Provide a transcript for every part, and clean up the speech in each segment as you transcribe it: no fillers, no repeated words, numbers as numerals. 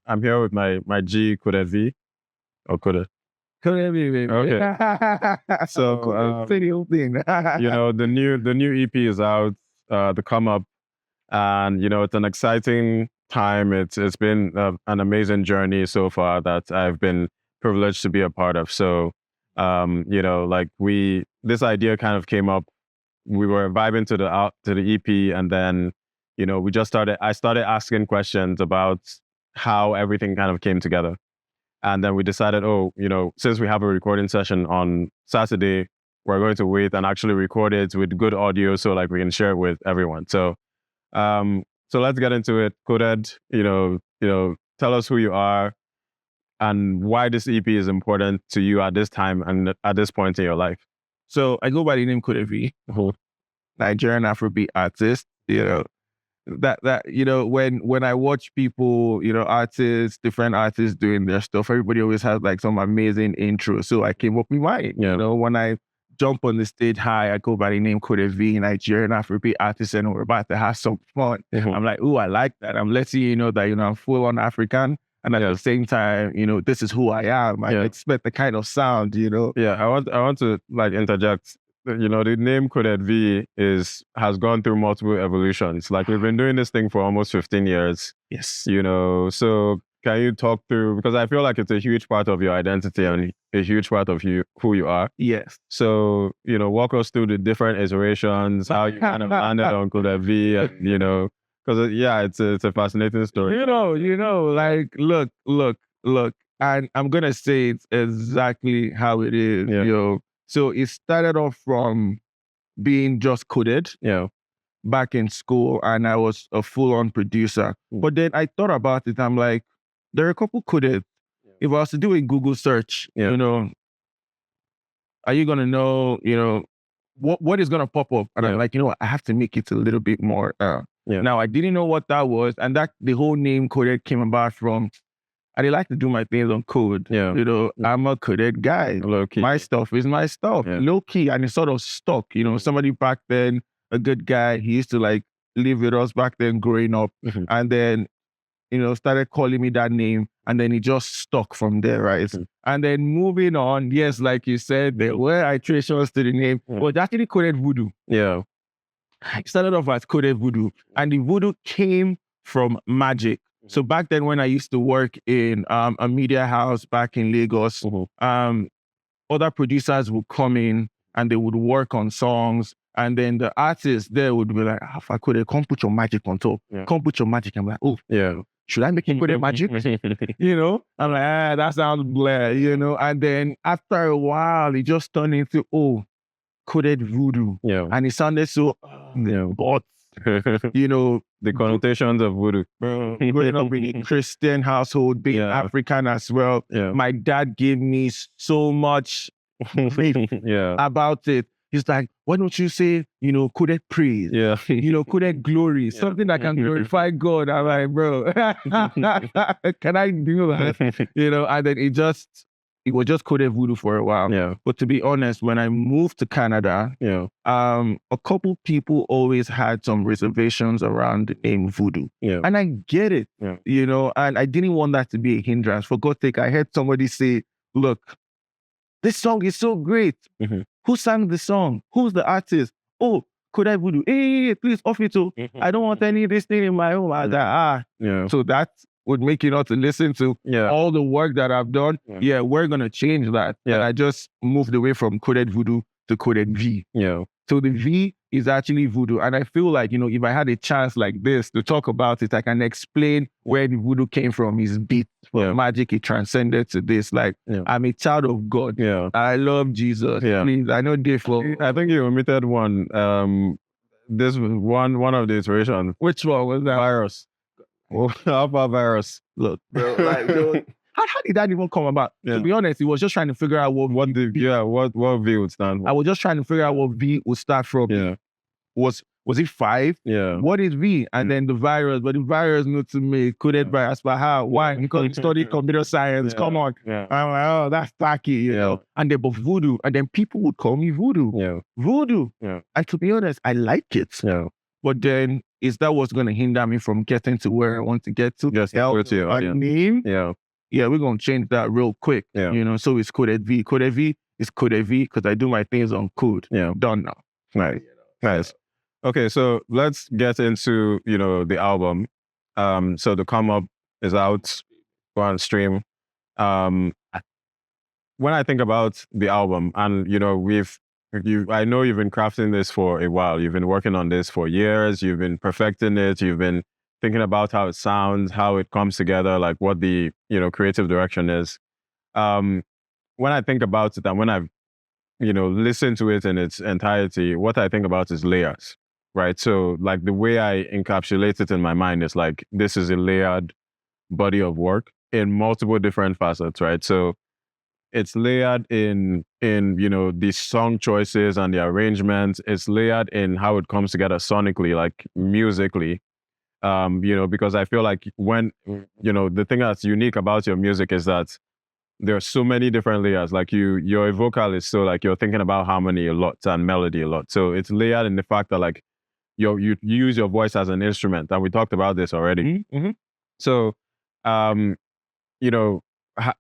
I'm here with my G Kuda V or Kuda. Kuda V, baby. Okay. So say the whole thing. the new EP is out, the come up, and it's an exciting time. It's been an amazing journey so far that I've been privileged to be a part of. So like this idea kind of came up. We were vibing to the EP, and then I started asking questions about how everything kind of came together. And then we decided, since we have a recording session on Saturday, we're going to wait and actually record it with good audio so like we can share it with everyone. So so let's get into it. Coded, tell us who you are and why this EP is important to you at this time and at this point in your life. So I go by the name Kuda V, Nigerian Afrobeat artist. When I watch people, artists, different artists doing their stuff, everybody always has like some amazing intro. So I came up with mine. When I jump on the stage high, I go by the name Kuda V, Nigerian Afrobeat artist, and we're about to have some fun. I'm like, oh, I like that. I'm letting you know that, I'm full on African. And at the same time, this is who I am. I expect the kind of sound, Yeah, I want to like interject. The name Coded V has gone through multiple evolutions. Like we've been doing this thing for almost 15 years. Yes. So can you talk through, because I feel like it's a huge part of your identity and a huge part of who you are. Yes. So, walk us through the different iterations, how you kind of landed on Coded V, and, because it's a fascinating story. Like, look, and I'm going to say it's exactly how it is, So it started off from being just coded back in school, and I was a full-on producer. But then I thought about it. I'm like, there are a couple coded. If I was to do a Google search, are you going to know, what is going to pop up? And I'm like, I have to make it a little bit more. Now, I didn't know what that was. And that the whole name coded came about from, I like to do my things on code. I'm a coded guy. Low key. My stuff is my stuff. Low key. And it's sort of stuck. Somebody back then, a good guy, he used to like live with us back then growing up. And then, started calling me that name. And then it just stuck from there, right? And then moving on, yes, like you said, there were iterations to the name. But actually coded voodoo. It started off as coded voodoo. And the voodoo came from magic. So back then when I used to work in a media house back in Lagos, other producers would come in and they would work on songs. And then the artists there would be like, if I could, come put your magic on top. Come put your magic. I'm like, oh, should I make it coded magic? I'm like, that sounds blah, And then after a while, it just turned into, coded voodoo. And it sounded so, but the connotations of voodoo. Growing up in a Christian household, being African as well, my dad gave me so much faith about it. He's like, why don't you say, coded praise? Coded glory, something that can glorify God. I'm like, bro, can I do that? And then it was just coded voodoo for a while. But to be honest, when I moved to Canada, a couple people always had some reservations around the name voodoo. And I get it, and I didn't want that to be a hindrance. For God's sake, I heard somebody say, look, this song is so great. Who sang the song? Who's the artist? Oh, coded voodoo. Hey, please off it too. I don't want any of this thing in my home. I was like, So that would make you not to listen to all the work that I've done. We're going to change that. And I just moved away from coded voodoo to coded V. So the V is actually voodoo. And I feel like, if I had a chance like this to talk about it, I can explain where the voodoo came from. His beat for magic, it transcended to this. Like, I'm a child of God. I love Jesus. Please, I know different. I think you omitted one. This was one of the iterations. Which one was that? Virus. Alpha virus. Look, bro, like, how did that even come about? To be honest, it was just trying to figure out what V would stand for. I was just trying to figure out what V would start from. Was it 5? What is V? And then the virus, but the virus not to me, coded virus, but how? Why? Because we studied computer science. Come on. I'm like, oh, that's tacky, you know. And then, but voodoo, and then people would call me voodoo. Voodoo. And to be honest, I like it. But then is that what's going to hinder me from getting to where I want to get to? Just name? Yeah, we're going to change that real quick. So it's Coded V. Coded V is Coded V because I do my things on code. Done now. Nice. Nice. Okay, so let's get into, the album. So the Come Up is out, go on stream. When I think about the album, and I know you've been crafting this for a while. You've been working on this for years. You've been perfecting it. You've been thinking about how it sounds, how it comes together, like what the creative direction is. When I think about it, and when I've listened to it in its entirety, what I think about is layers, right? So like the way I encapsulate it in my mind is like this is a layered body of work in multiple different facets, right? So it's layered in the song choices and the arrangements. It's layered in how it comes together sonically, like musically. Because I feel like when the thing that's unique about your music is that there are so many different layers. Like you're a vocalist, so like you're thinking about harmony a lot and melody a lot. So it's layered in the fact that like you use your voice as an instrument, and we talked about this already. Mm-hmm. So,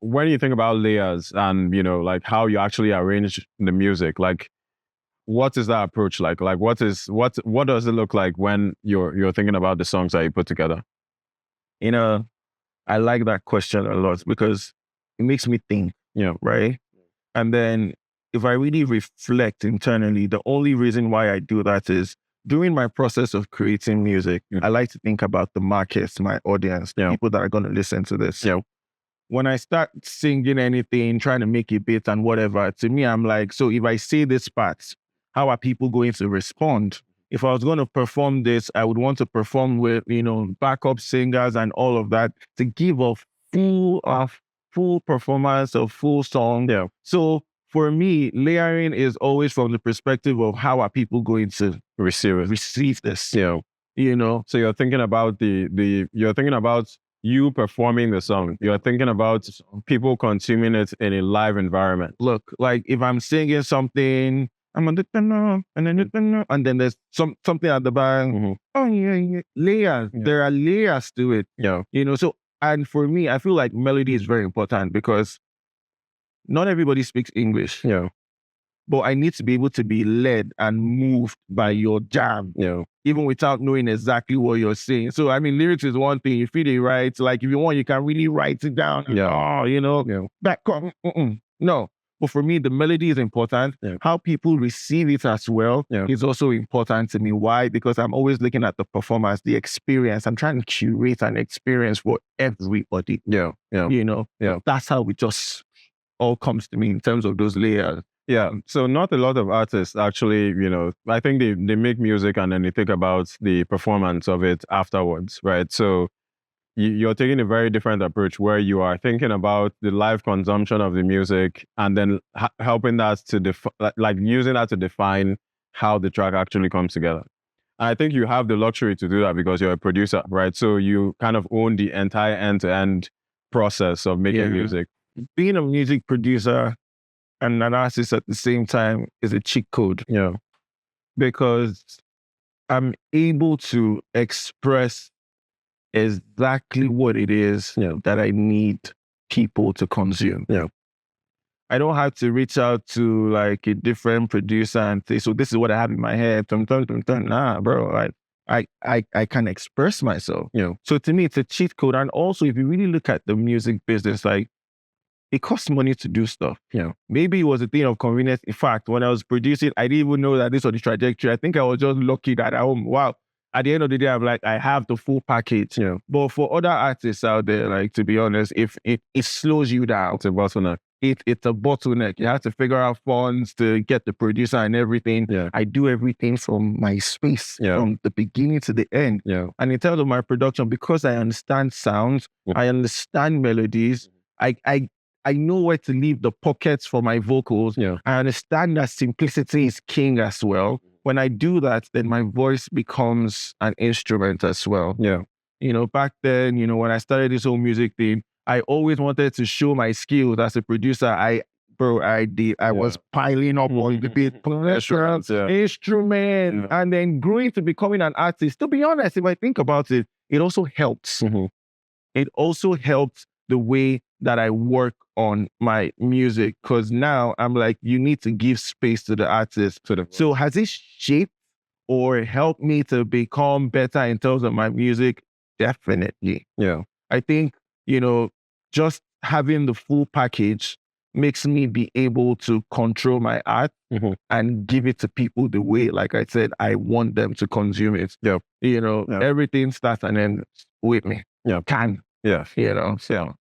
when you think about layers and like how you actually arrange the music, like what is that approach like? Like what does it look like when you're thinking about the songs that you put together? I like that question a lot because it makes me think, right? And then if I really reflect internally, the only reason why I do that is during my process of creating music, I like to think about the markets, my audience, people that are going to listen to this. When I start singing anything, trying to make a beat and whatever, to me, I'm like, so if I say this part, how are people going to respond? If I was going to perform this, I would want to perform with, backup singers and all of that to give a full performance of full song. So for me, layering is always from the perspective of how are people going to receive this. So you're thinking about you're thinking about you performing the song. You're thinking about people consuming it in a live environment. Look, like if I'm singing something, and then there's something at the back. Oh yeah, layers. There are layers to it. So and for me, I feel like melody is very important because not everybody speaks English. But I need to be able to be led and moved by your jam, even without knowing exactly what you're saying. So, I mean, lyrics is one thing. You feel it right. Like, if you want, you can really write it down. Back up. No. But for me, the melody is important. How people receive it as well is also important to me. Why? Because I'm always looking at the performance, the experience. I'm trying to curate an experience for everybody. That's how it just all comes to me in terms of those layers. Yeah, so not a lot of artists actually, I think they make music and then they think about the performance of it afterwards, right? So you're taking a very different approach where you are thinking about the live consumption of the music and then helping that to like using that to define how the track actually comes together. And I think you have the luxury to do that because you're a producer, right? So you kind of own the entire end-to-end process of making music. Being a music producer and an artist at the same time is a cheat code. Because I'm able to express exactly what it is that I need people to consume. I don't have to reach out to like a different producer and say, so this is what I have in my head. Nah, bro. Like I can express myself. So to me, it's a cheat code. And also, if you really look at the music business, like it costs money to do stuff. Maybe it was a thing of convenience. In fact, when I was producing, I didn't even know that this was the trajectory. I think I was just lucky that wow. At the end of the day, I'm like, I have the full package. But for other artists out there, like to be honest, if it slows you down. It's a bottleneck. It's a bottleneck. You have to figure out funds to get the producer and everything. I do everything from my space, from the beginning to the end. And in terms of my production, because I understand sounds, I understand melodies, I know where to leave the pockets for my vocals. I understand that simplicity is king as well. When I do that, then my voice becomes an instrument as well. Back then, when I started this whole music thing, I always wanted to show my skills as a producer. Bro, I did. I was piling up on the beat, instrument, and then growing to becoming an artist. To be honest, if I think about it, it also helps. It also helps the way that I work on my music, because now I'm like, you need to give space to the artist. So has it shaped or helped me to become better in terms of my music? Definitely. Yeah. I think, just having the full package makes me be able to control my art and give it to people the way, like I said, I want them to consume it. Yeah. Everything starts and ends with me. Yeah. Can. Yeah. So.